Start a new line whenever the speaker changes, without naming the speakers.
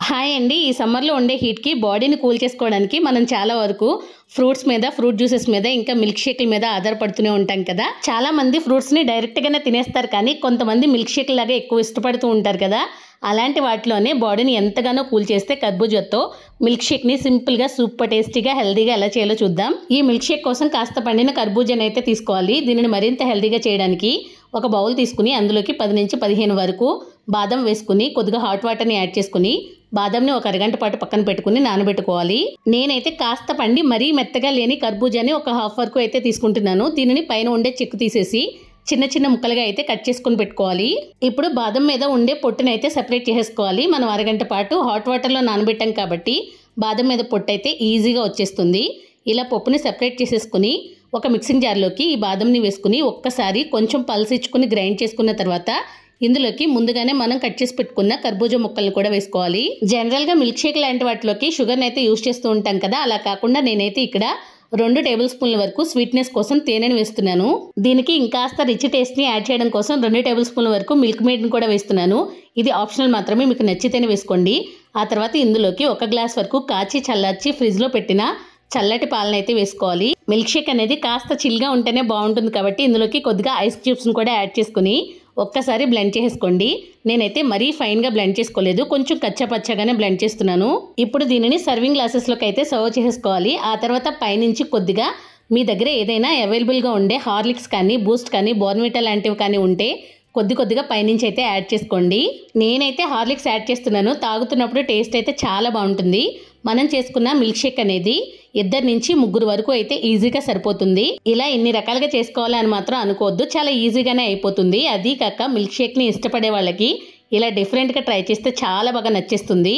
Hi అండి. ఈ సమ్మర్లో ఉండే హీట్కి బాడీని కూల్ చేసుకోవడానికి మనం చాలా వరకు ఫ్రూట్స్ మీద, ఫ్రూట్ జ్యూసెస్ మీద, ఇంకా మిల్క్ షేక్ల మీద ఆధారపడుతూనే ఉంటాం కదా. చాలా మంది ఫ్రూట్స్ని డైరెక్ట్గానే తినేస్తారు, కానీ కొంతమంది మిల్క్ షేక్ లాగా ఎక్కువ ఇష్టపడుతూ ఉంటారు కదా. అలాంటి వాటిలోనే బాడీని ఎంతగానో కూల్ చేస్తే కర్బూజాతో మిల్క్ షేక్ని సింపుల్గా, సూపర్ టేస్టీగా, హెల్దీగా ఎలా చేయాలో చూద్దాం. ఈ మిల్క్ షేక్ కోసం కాస్త పండిన కర్బూజాని అయితే తీసుకోవాలి. దీనిని మరింత హెల్దీగా చేయడానికి ఒక బౌల్ తీసుకుని అందులోకి 10 నుంచి 15 వరకు బాదం వేసుకుని కొద్దిగా హాట్ వాటర్ని యాడ్ చేసుకుని బాదంని ఒక అరగంట పాటు పక్కన పెట్టుకుని నానబెట్టుకోవాలి. నేనైతే కాస్త పండి మరీ మెత్తగా లేని కర్బూజాని ఒక హాఫ్ వరకు అయితే తీసుకుంటున్నాను. దీనిని పైన ఉండే చెక్కు తీసేసి చిన్న చిన్న ముక్కలుగా అయితే కట్ చేసుకుని పెట్టుకోవాలి. ఇప్పుడు బాదం మీద ఉండే పొట్టుని అయితే సెపరేట్ చేసేసుకోవాలి. మనం అరగంట పాటు హాట్ వాటర్లో నానబెట్టాం కాబట్టి బాదం మీద పొట్టు అయితే ఈజీగా వచ్చేస్తుంది. ఇలా పప్పుని సెపరేట్ చేసేసుకుని ఒక మిక్సింగ్ జార్లోకి ఈ బాదంని వేసుకుని ఒక్కసారి కొంచెం పల్సిచ్చుకుని గ్రైండ్ చేసుకున్న తర్వాత ఇందులోకి ముందుగానే మనం కట్ చేసి పెట్టుకున్న కర్బూజా ముక్కల్ని కూడా వేసుకోవాలి. జనరల్గా మిల్క్ షేక్ లాంటి వాటిలోకి షుగర్ని అయితే యూజ్ చేస్తూ ఉంటాం కదా, అలా కాకుండా నేనైతే ఇక్కడ 2 టేబుల్ స్పూన్ల వరకు స్వీట్నెస్ కోసం తేనెని వేస్తున్నాను. దీనికి ఇంకాస్త రిచ్ టేస్ట్ని యాడ్ చేయడం కోసం 2 టేబుల్ స్పూన్ల వరకు మిల్క్ మేడ్ని కూడా వేస్తున్నాను. ఇది ఆప్షనల్ మాత్రమే, మీకు నచ్చితేనే వేసుకోండి. ఆ తర్వాత ఇందులోకి 1 గ్లాస్ వరకు కాచి చల్లార్చి ఫ్రిడ్జ్లో పెట్టిన చల్లటి పాలను అయితే వేసుకోవాలి. మిల్క్ షేక్ అనేది కాస్త చిల్గా ఉంటేనే బాగుంటుంది కాబట్టి ఇందులోకి కొద్దిగా ఐస్ క్యూబ్స్ని కూడా యాడ్ చేసుకుని ఒక్కసారి బ్లెండ్ చేసేసుకోండి. నేనైతే మరీ ఫైన్గా బ్లెండ్ చేసుకోలేదు, కొంచెం కచ్చాపచ్చాగానే బ్లెండ్ చేస్తున్నాను. ఇప్పుడు దీనిని సర్వింగ్ గ్లాసెస్లోకి అయితే సర్వ్ చేసేసుకోవాలి. ఆ తర్వాత పైనుంచి కొద్దిగా మీ దగ్గర ఏదైనా అవైలబుల్గా ఉండే హార్లిక్స్ కానీ, బూస్ట్ కానీ, బోర్న్విటా లాంటివి కానీ ఉంటే కొద్దిగా పైనుంచి అయితే యాడ్ చేసుకోండి. నేనైతే హార్లిక్స్ యాడ్ చేస్తున్నాను. తాగుతున్నప్పుడు టేస్ట్ అయితే చాలా బాగుంటుంది. మనం చేసుకున్న మిల్క్ షేక్ అనేది 2 నుంచి 3 వరకు అయితే ఈజీగా సరిపోతుంది. ఇలా ఇన్ని రకాలుగా చేసుకోవాలని మాత్రం అనుకోవద్దు, చాలా ఈజీగానే అయిపోతుంది. అది కాక మిల్క్ షేక్ని ఇష్టపడే వాళ్ళకి ఇలా డిఫరెంట్గా ట్రై చేస్తే చాలా బాగా నచ్చేస్తుంది.